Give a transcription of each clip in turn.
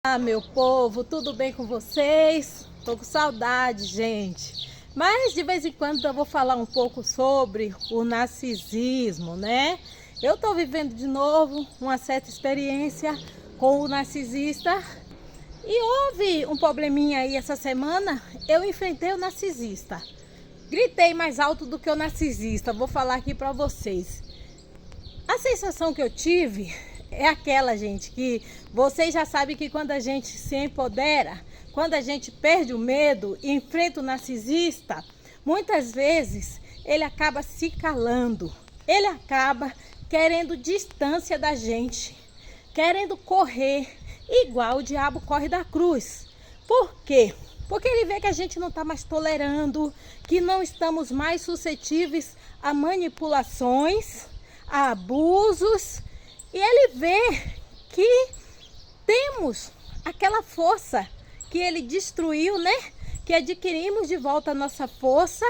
Ah, meu povo, tudo bem com vocês? Tô com saudade, gente. Mas de vez em quando eu vou falar um pouco sobre o narcisismo, né? Eu tô vivendo de novo uma certa experiência com o narcisista e houve um probleminha aí essa semana. Eu enfrentei o narcisista. Gritei mais alto do que o narcisista. Vou falar aqui pra vocês. A sensação que eu tive é aquela, gente, que vocês já sabem que quando a gente se empodera, quando a gente perde o medo e enfrenta o narcisista, muitas vezes ele acaba se calando, ele acaba querendo distância da gente, querendo correr, igual o diabo corre da cruz. Por quê? Porque ele vê que a gente não está mais tolerando, que não estamos mais suscetíveis a manipulações, a abusos, e ele vê que temos aquela força que ele destruiu, né? Que adquirimos de volta a nossa força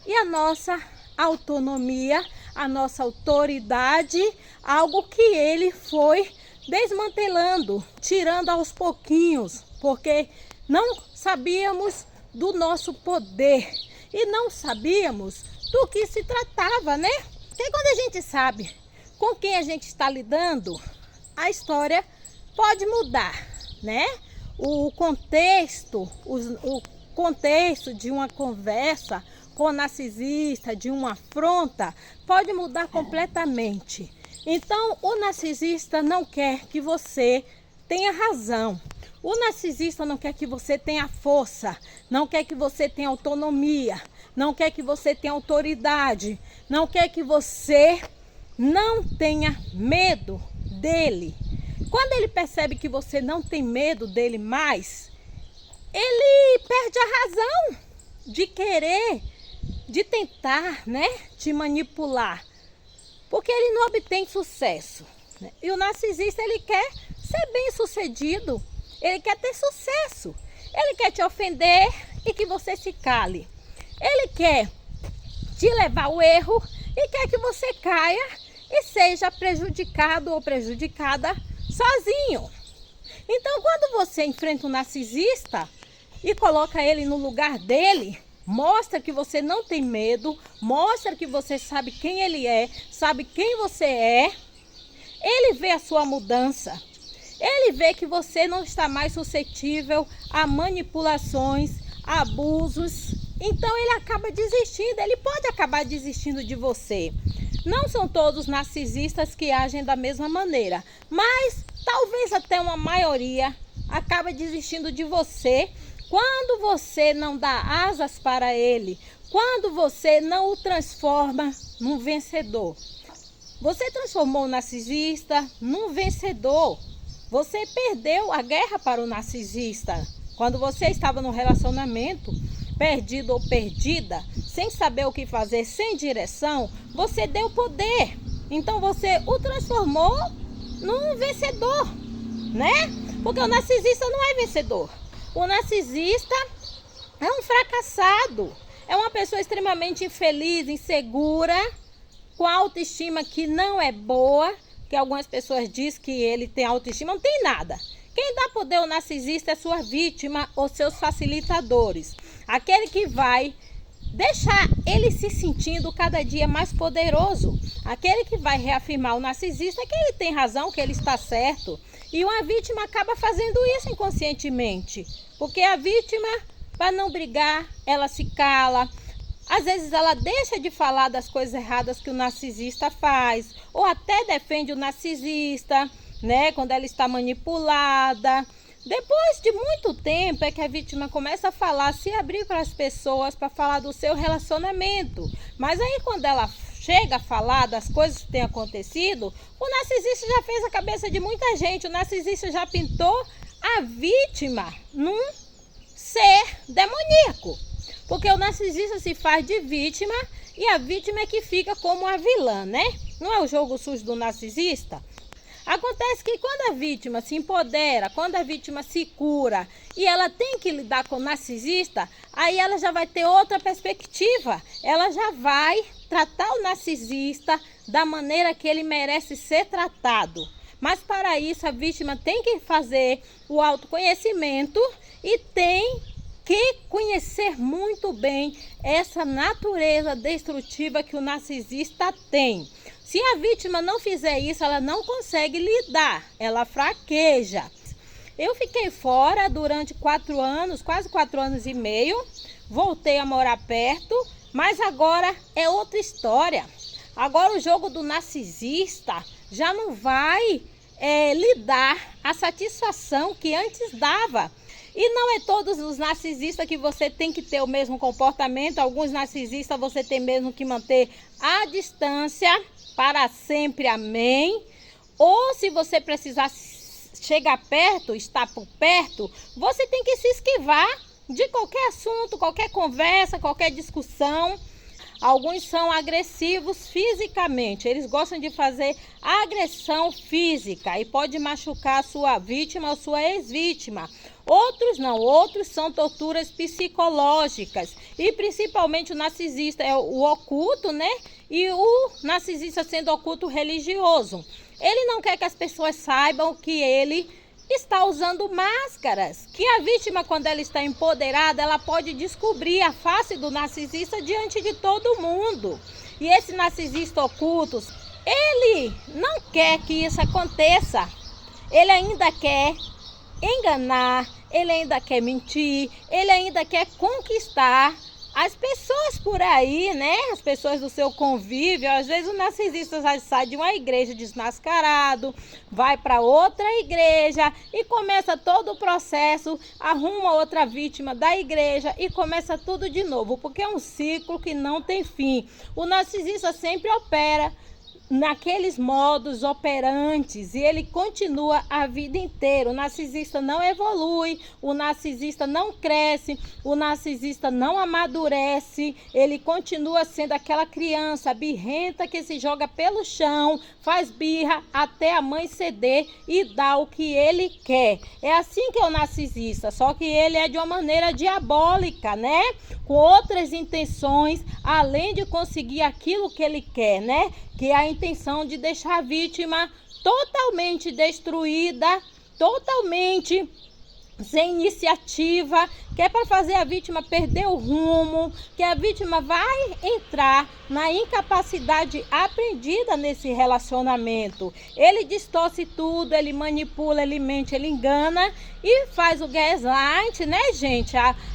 e a nossa autonomia, a nossa autoridade, algo que ele foi desmantelando, tirando aos pouquinhos, porque não sabíamos do nosso poder e não sabíamos do que se tratava, né? E quando a gente sabe com quem a gente está lidando, a história pode mudar, né? O contexto de uma conversa com o narcisista, de uma afronta, pode mudar completamente. Então, o narcisista não quer que você tenha razão. O narcisista não quer que você tenha força, não quer que você tenha autonomia, não quer que você tenha autoridade, não quer que você não tenha medo dele. Quando ele percebe que você não tem medo dele mais, ele perde a razão de querer, de tentar, né, te manipular, porque ele não obtém sucesso, né? E o narcisista, ele quer ser bem sucedido, ele quer ter sucesso, ele quer te ofender e que você se cale, ele quer te levar ao erro e quer que você caia e seja prejudicado ou prejudicada sozinho. Então, quando você enfrenta um narcisista e coloca ele no lugar dele, mostra que você não tem medo, mostra que você sabe quem ele é, sabe quem você é, ele vê a sua mudança, ele vê que você não está mais suscetível a manipulações, a abusos, então ele acaba desistindo, ele pode acabar desistindo de você. Não são todos narcisistas que agem da mesma maneira, mas talvez até uma maioria acaba desistindo de você quando você não dá asas para ele, quando você não o transforma num vencedor. Você transformou o narcisista num vencedor. Você perdeu a guerra para o narcisista. Quando você estava num relacionamento perdido ou perdida, sem saber o que fazer, sem direção, você deu poder. Então você o transformou num vencedor, né? Porque o narcisista não é vencedor. O narcisista é um fracassado. É uma pessoa extremamente infeliz, insegura, com autoestima que não é boa, que algumas pessoas dizem que ele tem autoestima, não tem nada. Quem dá poder ao narcisista é sua vítima ou seus facilitadores. Aquele que vai deixar ele se sentindo cada dia mais poderoso. Aquele que vai reafirmar o narcisista que ele tem razão, que ele está certo. E uma vítima acaba fazendo isso inconscientemente. Porque a vítima, para não brigar, ela se cala. Às vezes ela deixa de falar das coisas erradas que o narcisista faz. Ou até defende o narcisista, né, quando ela está manipulada. Depois de muito tempo é que a vítima começa a falar, se abrir para as pessoas para falar do seu relacionamento. Mas aí quando ela chega a falar das coisas que têm acontecido, o narcisista já fez a cabeça de muita gente. O narcisista já pintou a vítima num ser demoníaco. Porque o narcisista se faz de vítima e a vítima é que fica como a vilã, né? Não é o jogo sujo do narcisista? Acontece que quando a vítima se empodera, quando a vítima se cura e ela tem que lidar com o narcisista, aí ela já vai ter outra perspectiva. Ela já vai tratar o narcisista da maneira que ele merece ser tratado. Mas para isso a vítima tem que fazer o autoconhecimento e tem que conhecer muito bem essa natureza destrutiva que o narcisista tem. Se a vítima não fizer isso, ela não consegue lidar, ela fraqueja. Eu fiquei fora durante 4 anos, quase 4 anos e meio, voltei a morar perto, mas agora é outra história. Agora o jogo do narcisista já não vai lhe dar a satisfação que antes dava. E não é todos os narcisistas que você tem que ter o mesmo comportamento. Alguns narcisistas você tem mesmo que manter a distância para sempre, amém. Ou se você precisar chegar perto, estar por perto, você tem que se esquivar de qualquer assunto, qualquer conversa, qualquer discussão. Alguns são agressivos fisicamente, eles gostam de fazer agressão física e pode machucar a sua vítima ou sua ex-vítima. Outros não, outros são torturas psicológicas e principalmente o narcisista é o oculto, né? E o narcisista sendo oculto religioso. Ele não quer que as pessoas saibam que ele está usando máscaras, que a vítima, quando ela está empoderada, ela pode descobrir a face do narcisista diante de todo mundo. E esse narcisista oculto, ele não quer que isso aconteça. Ele ainda quer enganar, ele ainda quer mentir, ele ainda quer conquistar as pessoas por aí, né? As pessoas do seu convívio. Às vezes o narcisista sai de uma igreja desmascarado, vai para outra igreja e começa todo o processo, arruma outra vítima da igreja e começa tudo de novo, porque é um ciclo que não tem fim. O narcisista sempre opera naqueles modos operantes e ele continua a vida inteira. O narcisista não evolui, o narcisista não cresce, o narcisista não amadurece, ele continua sendo aquela criança birrenta que se joga pelo chão, faz birra até a mãe ceder e dá o que ele quer. É assim que é o narcisista, só que ele é de uma maneira diabólica, né? Com outras intenções, além de conseguir aquilo que ele quer, né? Que é a intenção de deixar a vítima totalmente destruída, totalmente sem iniciativa, que é para fazer a vítima perder o rumo, que a vítima vai entrar na incapacidade aprendida nesse relacionamento. Ele distorce tudo, ele manipula, ele mente, ele engana e faz o gaslight, né, gente?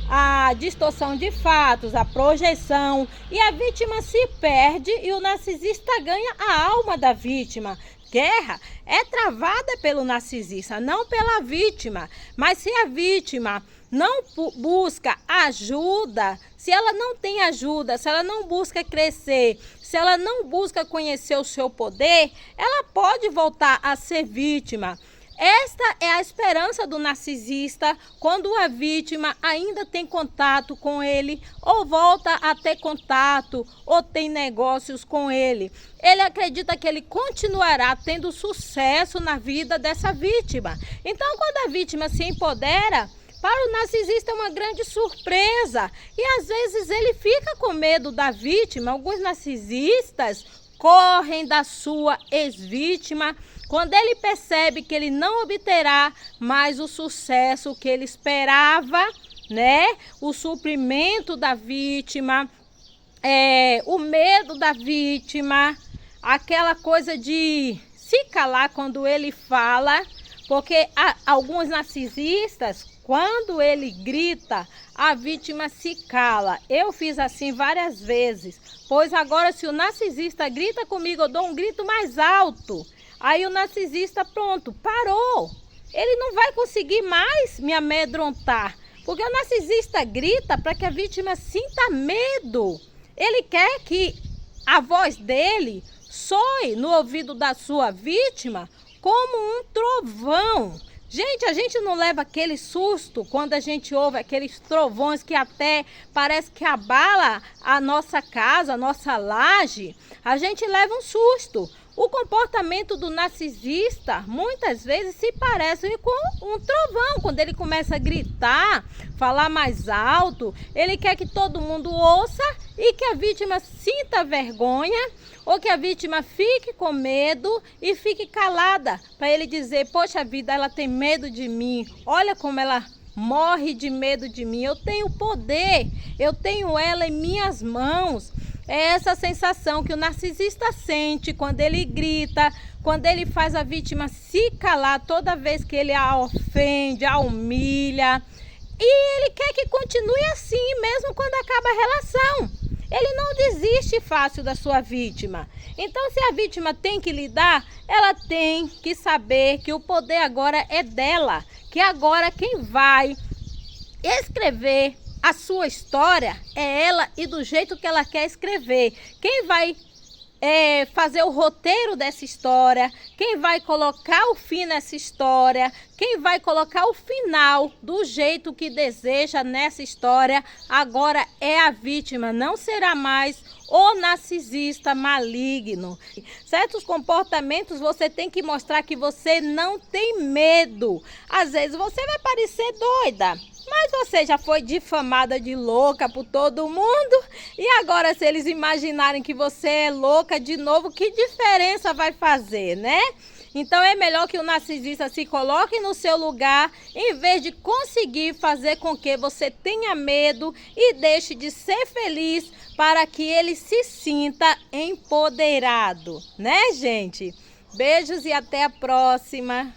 A distorção de fatos, a projeção, e a vítima se perde e o narcisista ganha a alma da vítima. Guerra é travada pelo narcisista, não pela vítima. Mas se a vítima não busca ajuda, se ela não tem ajuda, se ela não busca crescer, se ela não busca conhecer o seu poder, ela pode voltar a ser vítima. Esta é a esperança do narcisista quando a vítima ainda tem contato com ele, ou volta a ter contato, ou tem negócios com ele. Ele acredita que ele continuará tendo sucesso na vida dessa vítima. Então, quando a vítima se empodera, para o narcisista é uma grande surpresa. E às vezes ele fica com medo da vítima. Alguns narcisistas correm da sua ex-vítima quando ele percebe que ele não obterá mais o sucesso que ele esperava, né? O suprimento da vítima, o medo da vítima, aquela coisa de se calar quando ele fala, porque alguns narcisistas, quando ele grita, a vítima se cala. Eu fiz assim várias vezes, pois agora se o narcisista grita comigo, eu dou um grito mais alto. Aí o narcisista, pronto, parou. Ele não vai conseguir mais me amedrontar, porque o narcisista grita para que a vítima sinta medo. Ele quer que a voz dele soe no ouvido da sua vítima como um trovão. Gente, a gente não leva aquele susto quando a gente ouve aqueles trovões que até parece que abala a nossa casa, a nossa laje. A gente leva um susto. O comportamento do narcisista muitas vezes se parece com um trovão. Quando ele começa a gritar, falar mais alto, ele quer que todo mundo ouça e que a vítima sinta vergonha ou que a vítima fique com medo e fique calada, para ele dizer: poxa vida, ela tem medo de mim, olha como ela morre de medo de mim, eu tenho poder, eu tenho ela em minhas mãos. É essa sensação que o narcisista sente quando ele grita, quando ele faz a vítima se calar toda vez que ele a ofende, a humilha. E ele quer que continue assim, mesmo quando acaba a relação. Ele não desiste fácil da sua vítima. Então, se a vítima tem que lidar, ela tem que saber que o poder agora é dela. Que agora quem vai escrever a sua história é ela e do jeito que ela quer escrever. Quem vai fazer o roteiro dessa história, quem vai colocar o fim nessa história, quem vai colocar o final do jeito que deseja nessa história, agora é a vítima, não será mais o narcisista maligno. Certos comportamentos você tem que mostrar que você não tem medo. Às vezes você vai parecer doida, mas você já foi difamada de louca por todo mundo. E agora, se eles imaginarem que você é louca de novo, que diferença vai fazer, né? Então é melhor que o narcisista se coloque no seu lugar, em vez de conseguir fazer com que você tenha medo e deixe de ser feliz, para que ele se sinta empoderado, né, gente? Beijos e até a próxima.